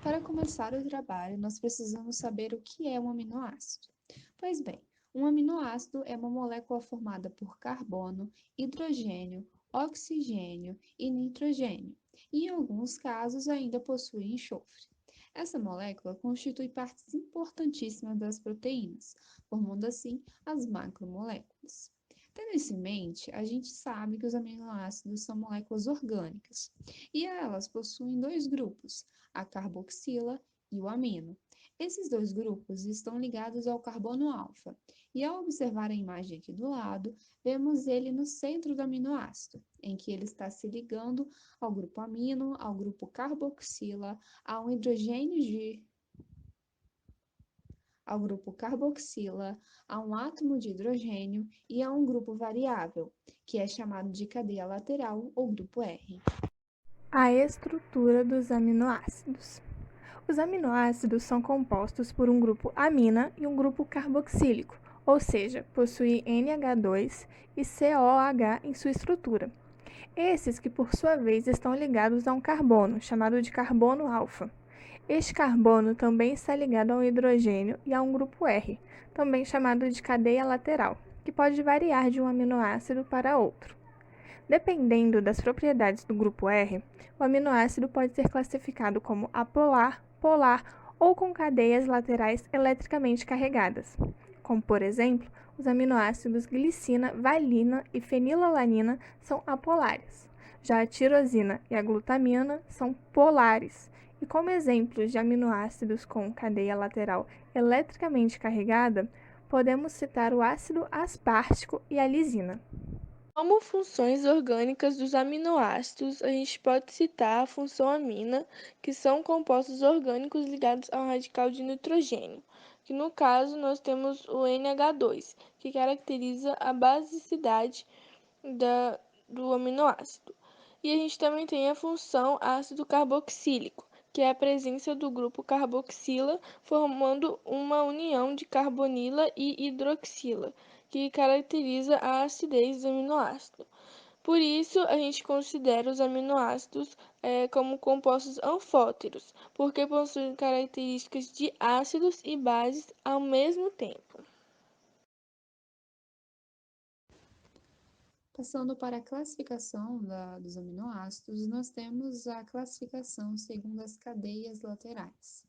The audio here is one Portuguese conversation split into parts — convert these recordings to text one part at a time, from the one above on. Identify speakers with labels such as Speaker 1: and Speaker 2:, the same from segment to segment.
Speaker 1: Para começar o trabalho, nós precisamos saber o que é um aminoácido. Pois bem, um aminoácido é uma molécula formada por carbono, hidrogênio, oxigênio e nitrogênio, e em alguns casos ainda possui enxofre. Essa molécula constitui partes importantíssimas das proteínas, formando assim as macromoléculas. Tendo isso em mente, a gente sabe que os aminoácidos são moléculas orgânicas, e elas possuem dois grupos, a carboxila e o amino. Esses dois grupos estão ligados ao carbono alfa, e ao observar a imagem aqui do lado, vemos ele no centro do aminoácido, em que ele está se ligando ao grupo amino, ao grupo carboxila, a um hidrogênio de ao grupo carboxila, a um átomo de hidrogênio e a um grupo variável, que é chamado de cadeia lateral ou grupo R.
Speaker 2: A estrutura dos aminoácidos. Os aminoácidos são compostos por um grupo amina e um grupo carboxílico, ou seja, possui NH2 e COH em sua estrutura. Esses que, por sua vez, estão ligados a um carbono, chamado de carbono alfa. Este carbono também está ligado a um hidrogênio e a um grupo R, também chamado de cadeia lateral, que pode variar de um aminoácido para outro. Dependendo das propriedades do grupo R, o aminoácido pode ser classificado como apolar, polar ou com cadeias laterais eletricamente carregadas, como por exemplo, os aminoácidos glicina, valina e fenilalanina são apolares. Já a tirosina e a glutamina são polares. E como exemplos de aminoácidos com cadeia lateral eletricamente carregada, podemos citar o ácido aspartico e a lisina.
Speaker 3: Como funções orgânicas dos aminoácidos, a gente pode citar a função amina, que são compostos orgânicos ligados ao radical de nitrogênio, que no caso nós temos o NH2, que caracteriza a basicidade do aminoácido. E a gente também tem a função ácido carboxílico, que é a presença do grupo carboxila formando uma união de carbonila e hidroxila, que caracteriza a acidez do aminoácido. Por isso, a gente considera os aminoácidos como compostos anfóteros, porque possuem características de ácidos e bases ao mesmo tempo.
Speaker 1: Passando para a classificação dos aminoácidos, nós temos a classificação segundo as cadeias laterais.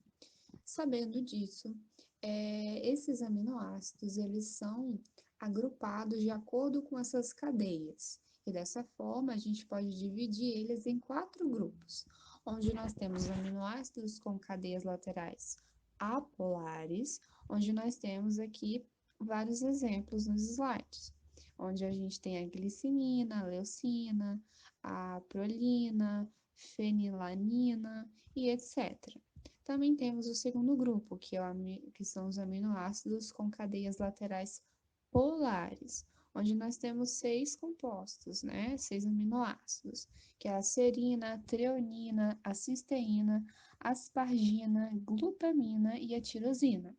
Speaker 1: Sabendo disso, esses aminoácidos eles são agrupados de acordo com essas cadeias. E dessa forma, a gente pode dividir eles em quatro grupos, onde nós temos aminoácidos com cadeias laterais apolares, onde nós temos aqui vários exemplos nos slides, onde a gente tem a glicinina, a leucina, a prolina, fenilanina e etc. Também temos o segundo grupo, que são os aminoácidos com cadeias laterais polares, onde nós temos seis compostos, né? Seis aminoácidos, que é a serina, a treonina, a cisteína, a aspargina, glutamina e a tirosina.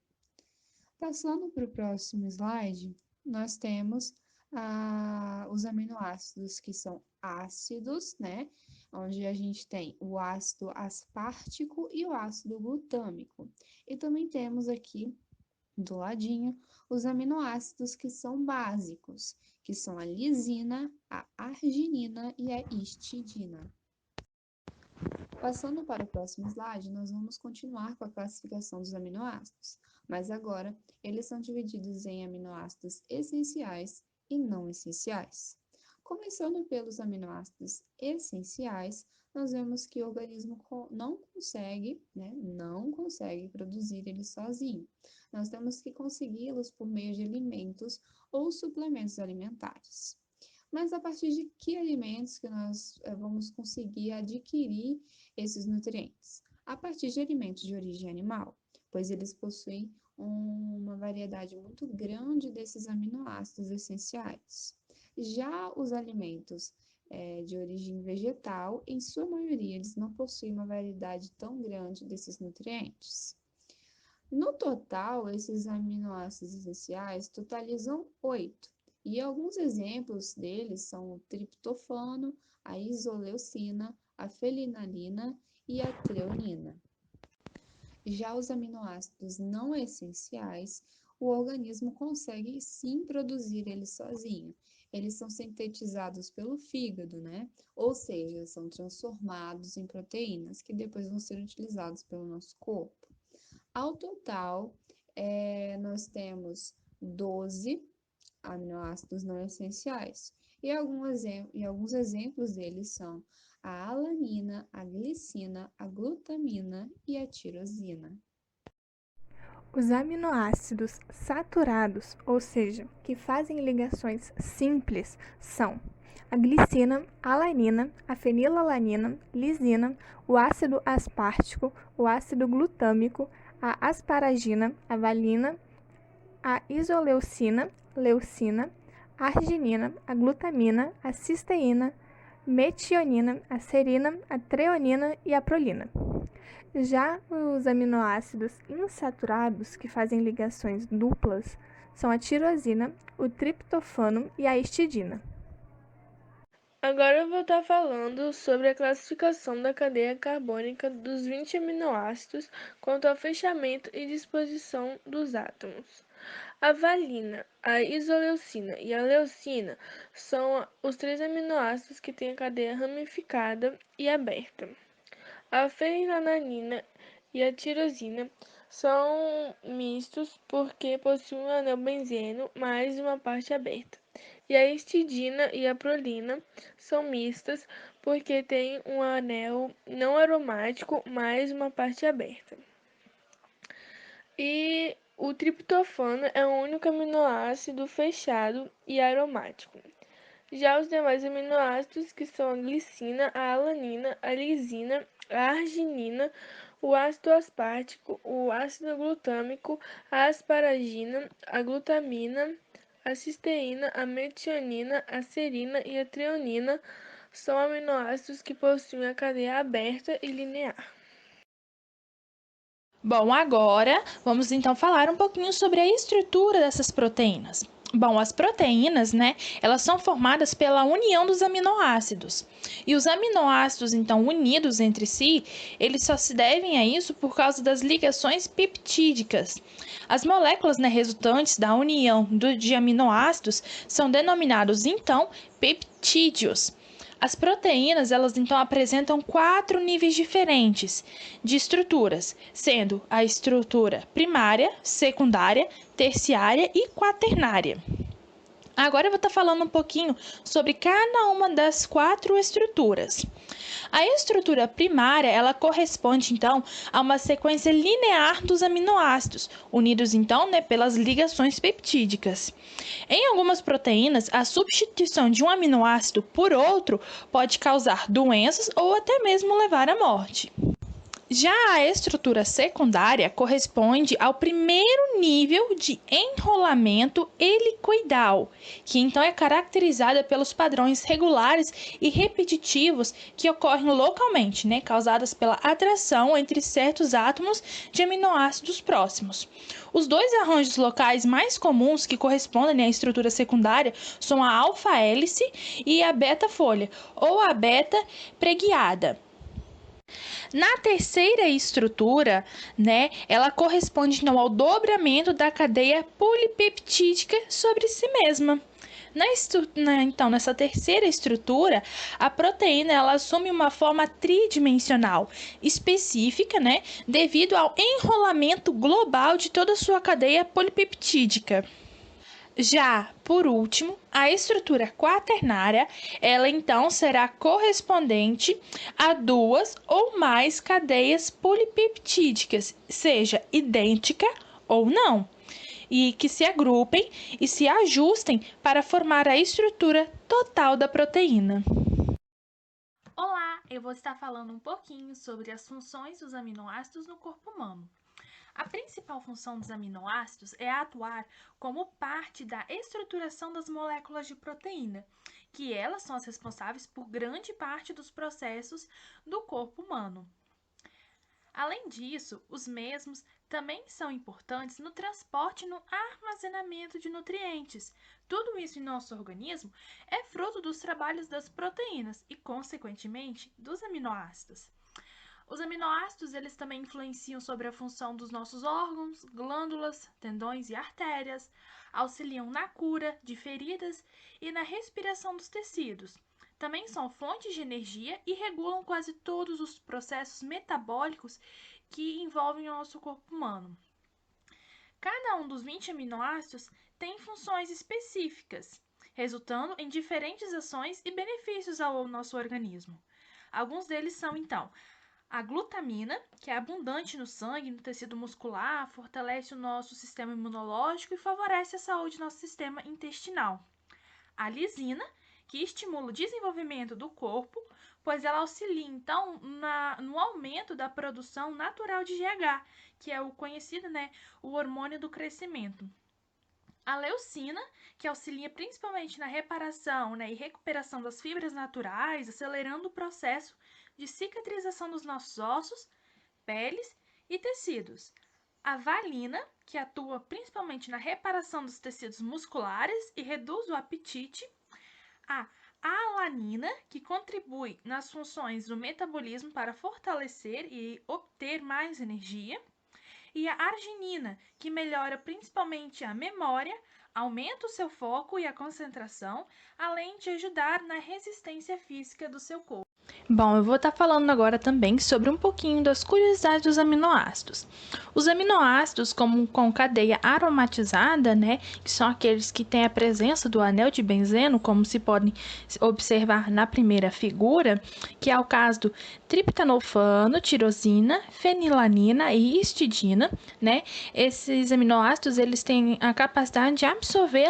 Speaker 1: Passando para o próximo slide, nós temos os aminoácidos que são ácidos, né? Onde a gente tem o ácido aspartico e o ácido glutâmico. E também temos aqui do ladinho os aminoácidos que são básicos, que são a lisina, a arginina e a histidina. Passando para o próximo slide, nós vamos continuar com a classificação dos aminoácidos, mas agora eles são divididos em aminoácidos essenciais e não essenciais. Começando pelos aminoácidos essenciais, nós vemos que o organismo não consegue produzir eles sozinho. Nós temos que consegui-los por meio de alimentos ou suplementos alimentares. Mas a partir de que alimentos que nós vamos conseguir adquirir esses nutrientes? A partir de alimentos de origem animal, pois eles possuem uma variedade muito grande desses aminoácidos essenciais. Já os alimentos de origem vegetal, em sua maioria, eles não possuem uma variedade tão grande desses nutrientes. No total, esses aminoácidos essenciais totalizam 8, e alguns exemplos deles são o triptofano, a isoleucina, a felinalina e a treonina. Já os aminoácidos não essenciais, o organismo consegue sim produzir eles sozinho. Eles são sintetizados pelo fígado, né? Ou seja, são transformados em proteínas que depois vão ser utilizados pelo nosso corpo. Ao total, nós temos 12 aminoácidos não essenciais. E alguns exemplos deles são a alanina, a glicina, a glutamina e a tirosina.
Speaker 2: Os aminoácidos saturados, ou seja, que fazem ligações simples, são a glicina, a alanina, a fenilalanina, lisina, o ácido aspartico, o ácido glutâmico, a asparagina, a valina, a isoleucina, leucina, a arginina, a glutamina, a cisteína, metionina, a serina, a treonina e a prolina. Já os aminoácidos insaturados, que fazem ligações duplas, são a tirosina, o triptofano e a histidina.
Speaker 3: Agora eu vou estar falando sobre a classificação da cadeia carbônica dos 20 aminoácidos quanto ao fechamento e disposição dos átomos. A valina, a isoleucina e a leucina são os 3 aminoácidos que têm a cadeia ramificada e aberta. A fenilalanina e a tirosina são mistos porque possuem um anel benzeno mais uma parte aberta. E a histidina e a prolina são mistas porque têm um anel não aromático mais uma parte aberta. E o triptofano é o único aminoácido fechado e aromático. Já os demais aminoácidos, que são a glicina, a alanina, a lisina, a arginina, o ácido aspartico, o ácido glutâmico, a asparagina, a glutamina, a cisteína, a metionina, a serina e a treonina, são aminoácidos que possuem a cadeia aberta e linear.
Speaker 4: Bom, agora vamos então falar um pouquinho sobre a estrutura dessas proteínas. Bom, as proteínas, elas são formadas pela união dos aminoácidos. E os aminoácidos, então, unidos entre si, eles só se devem a isso por causa das ligações peptídicas. As moléculas, resultantes da união de aminoácidos são denominados, então, peptídeos. As proteínas, elas então apresentam 4 níveis diferentes de estruturas, sendo a estrutura primária, secundária, terciária e quaternária. Agora eu vou estar falando um pouquinho sobre cada uma das 4 estruturas. A estrutura primária, ela corresponde, então, a uma sequência linear dos aminoácidos, unidos, então, pelas ligações peptídicas. Em algumas proteínas, a substituição de um aminoácido por outro pode causar doenças ou até mesmo levar à morte. Já a estrutura secundária corresponde ao primeiro nível de enrolamento helicoidal, que então é caracterizada pelos padrões regulares e repetitivos que ocorrem localmente, causadas pela atração entre certos átomos de aminoácidos próximos. Os 2 arranjos locais mais comuns que correspondem à estrutura secundária são a alfa-hélice e a beta-folha, ou a beta preguiada. Na terceira estrutura, ela corresponde então ao dobramento da cadeia polipeptídica sobre si mesma. Então, nessa terceira estrutura, a proteína ela assume uma forma tridimensional específica, devido ao enrolamento global de toda a sua cadeia polipeptídica. Já, por último, a estrutura quaternária, ela então será correspondente a 2 ou mais cadeias polipeptídicas, seja idêntica ou não, e que se agrupem e se ajustem para formar a estrutura total da proteína.
Speaker 5: Olá, eu vou estar falando um pouquinho sobre as funções dos aminoácidos no corpo humano. A principal função dos aminoácidos é atuar como parte da estruturação das moléculas de proteína, que elas são as responsáveis por grande parte dos processos do corpo humano. Além disso, os mesmos também são importantes no transporte e no armazenamento de nutrientes. Tudo isso em nosso organismo é fruto dos trabalhos das proteínas e, consequentemente, dos aminoácidos. Os aminoácidos, eles também influenciam sobre a função dos nossos órgãos, glândulas, tendões e artérias, auxiliam na cura de feridas e na respiração dos tecidos. Também são fontes de energia e regulam quase todos os processos metabólicos que envolvem o nosso corpo humano. Cada um dos 20 aminoácidos tem funções específicas, resultando em diferentes ações e benefícios ao nosso organismo. Alguns deles são, então, a glutamina, que é abundante no sangue e no tecido muscular, fortalece o nosso sistema imunológico e favorece a saúde do nosso sistema intestinal. A lisina, que estimula o desenvolvimento do corpo, pois ela auxilia, então, no aumento da produção natural de GH, que é o conhecido, o hormônio do crescimento. A leucina, que auxilia principalmente na reparação, e recuperação das fibras naturais, acelerando o processo de cicatrização dos nossos ossos, peles e tecidos. A valina, que atua principalmente na reparação dos tecidos musculares e reduz o apetite. A alanina, que contribui nas funções do metabolismo para fortalecer e obter mais energia. E a arginina, que melhora principalmente a memória, aumenta o seu foco e a concentração, além de ajudar na resistência física do seu corpo.
Speaker 4: Bom, eu vou estar falando agora também sobre um pouquinho das curiosidades dos aminoácidos. Os aminoácidos, como com cadeia aromatizada, que são aqueles que têm a presença do anel de benzeno, como se pode observar na primeira figura, que é o caso do triptanofano, tirosina, fenilanina e histidina, Esses aminoácidos, eles têm a capacidade de absorver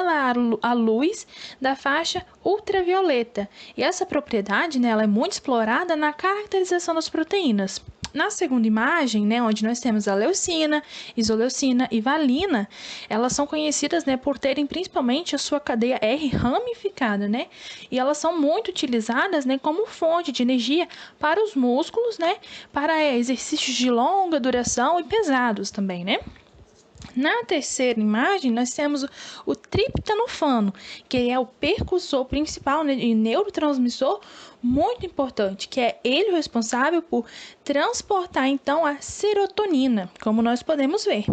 Speaker 4: a luz da faixa ultravioleta. E essa propriedade, ela é muito explorada na caracterização das proteínas. Na segunda imagem, onde nós temos a leucina, isoleucina e valina, elas são conhecidas, por terem principalmente a sua cadeia R ramificada, E elas são muito utilizadas, como fonte de energia para os músculos, para exercícios de longa duração e pesados também, Na terceira imagem, nós temos o triptanofano, que é o percussor principal e neurotransmissor muito importante, que é ele o responsável por transportar, então, a serotonina, como nós podemos ver.